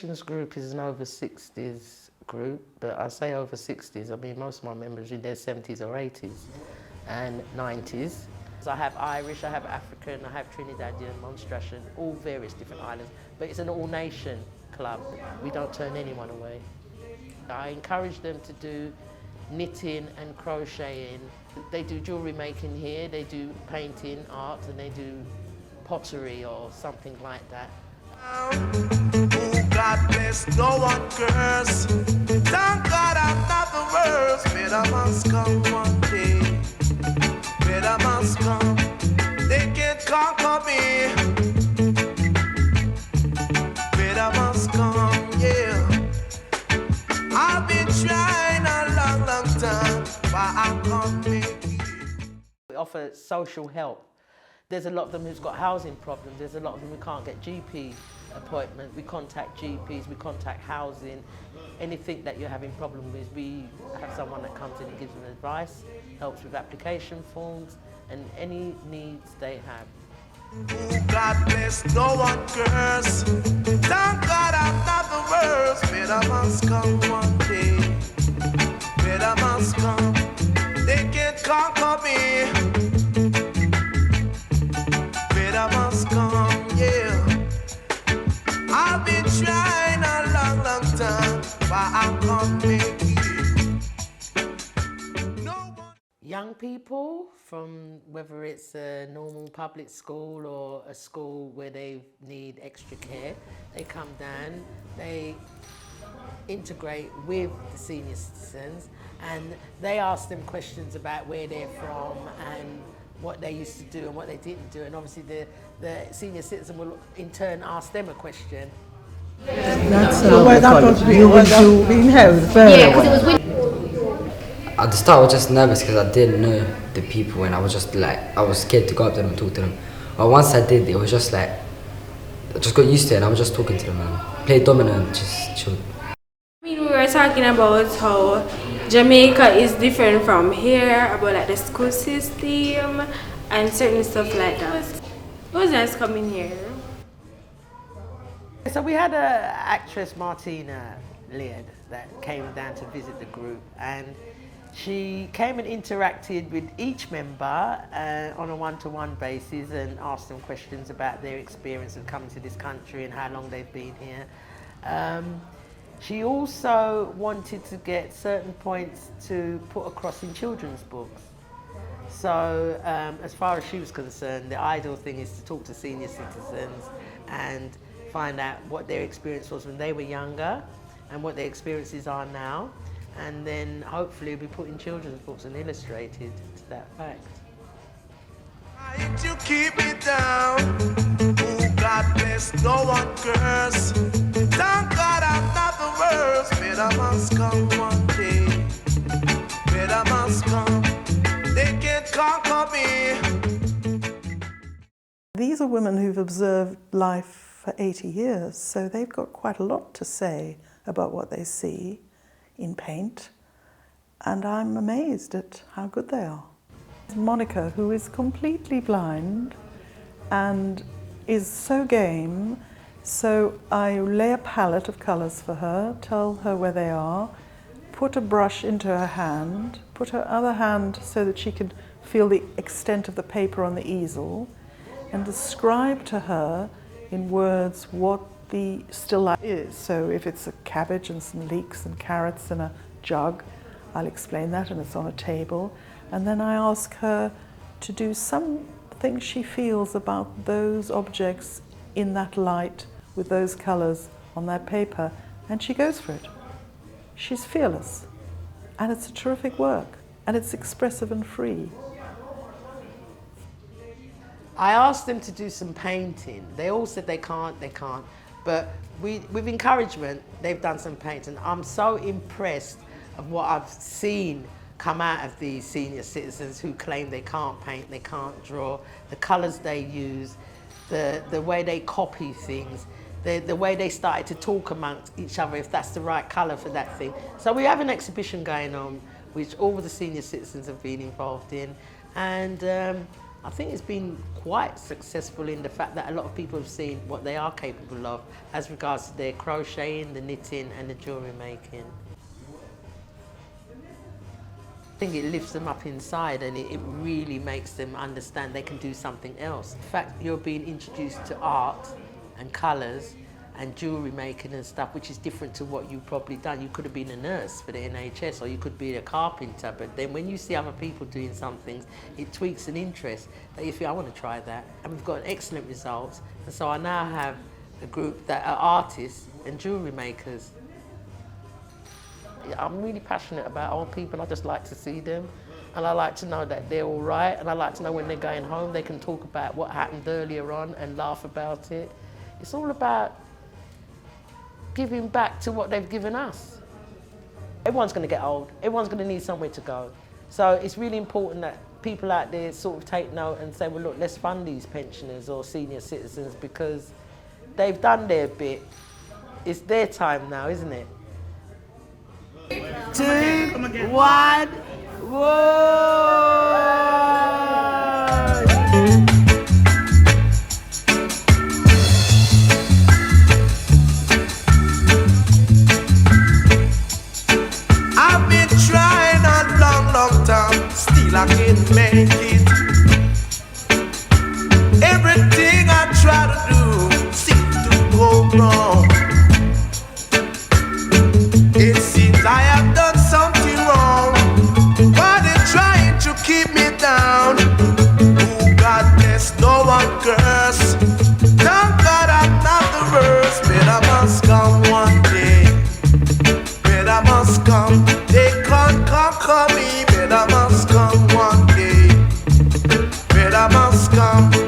Questions group is an over 60s group, but I say over 60s, I mean most of my members are in their 70s or 80s and 90s. I have Irish, I have African, I have Trinidadian, Monstrasian, all various different islands, but it's an all-nation club. We don't turn anyone away. I encourage them to do knitting and crocheting. They do jewellery making here, they do painting, art, and they do pottery or something like that. Oh, God bless, no one curse. Thank God I'm not the worst. Better must come one day. Better must come. They can't conquer me. Better must come, yeah. I've been trying a long, long time, but I can't make it. We offer social help. There's a lot of them who's got housing problems. There's a lot of them who can't get GP appointments. We contact GPs, we contact housing. Anything that you're having problem with, we have someone that comes in and gives them advice, helps with application forms and any needs they have. Oh, God bless, no one curse. Thank God I'm not the worst. Better must come one day. Better must come. They can't conquer me. Better must come, yeah. I've been trying a long, long time, but I can't make it. No one. Young people, from whether it's a normal public school or a school where they need extra care, they come down, they integrate with the senior citizens and they ask them questions about where they're from and what they used to do and what they didn't do, and obviously the senior citizen will in turn ask them a question. That's the way that was being held very well. At the start I was just nervous because I didn't know the people and I was just like, I was scared to go up to them and talk to them. But once I did, it was just like, I just got used to it and I was just talking to them and played domino and just chilled. I mean, we were talking about how Jamaica is different from here, about like the school system and certain stuff like that. It was nice coming here. So we had an actress, Martina Leard, that came down to visit the group, and she came and interacted with each member on a one-to-one basis and asked them questions about their experience of coming to this country and how long they've been here. She also wanted to get certain points to put across in children's books. So as far as she was concerned, the ideal thing is to talk to senior citizens and find out what their experience was when they were younger and what their experiences are now, and then hopefully be put in children's books and illustrated to that fact. You keep me down. Oh, God bless, no one curse. Thank God I'm not the worst. Better must come one day. Better must come. They can't conquer me. These are women who've observed life for 80 years, so they've got quite a lot to say about what they see in paint, and I'm amazed at how good they are. Monica, who is completely blind and is so game, so I lay a palette of colours for her, tell her where they are, put a brush into her hand, put her other hand so that she can feel the extent of the paper on the easel, and describe to her in words what the still life is. So if it's a cabbage and some leeks and carrots in a jug, I'll explain that, and it's on a table. And then I ask her to do something she feels about those objects in that light with those colours on that paper, and she goes for it. She's fearless, and it's a terrific work, and it's expressive and free. I asked them to do some painting. They all said they can't, but with encouragement, they've done some painting. I'm so impressed of what I've seen come out of these senior citizens who claim they can't paint, they can't draw, the colours they use, the way they copy things, the way they started to talk amongst each other if that's the right colour for that thing. So we have an exhibition going on which all the senior citizens have been involved in, and I think it's been quite successful in the fact that a lot of people have seen what they are capable of as regards to their crocheting, the knitting and the jewellery making. I think it lifts them up inside and it really makes them understand they can do something else. In fact, you're being introduced to art and colours and jewellery making and stuff, which is different to what you've probably done. You could have been a nurse for the NHS or you could be a carpenter, but then when you see other people doing some things, it tweaks an interest that you feel, I want to try that. And we've got excellent results. And so I now have a group that are artists and jewellery makers. I'm really passionate about old people. I just like to see them. And I like to know that they're all right. And I like to know when they're going home, they can talk about what happened earlier on and laugh about it. It's all about giving back to what they've given us. Everyone's going to get old. Everyone's going to need somewhere to go. So it's really important that people out there sort of take note and say, well, look, let's fund these pensioners or senior citizens because they've done their bit. It's their time now, isn't it? 2, 1, whoa! Still I can't make it. Everything I try to do seems to go wrong. It seems I have done something wrong. Why they trying to keep me down? Oh God bless, no one curse. Thank God I'm not the worst. Better must come one day. Better must come. They can't conquer me. Better must come one day. Better must come.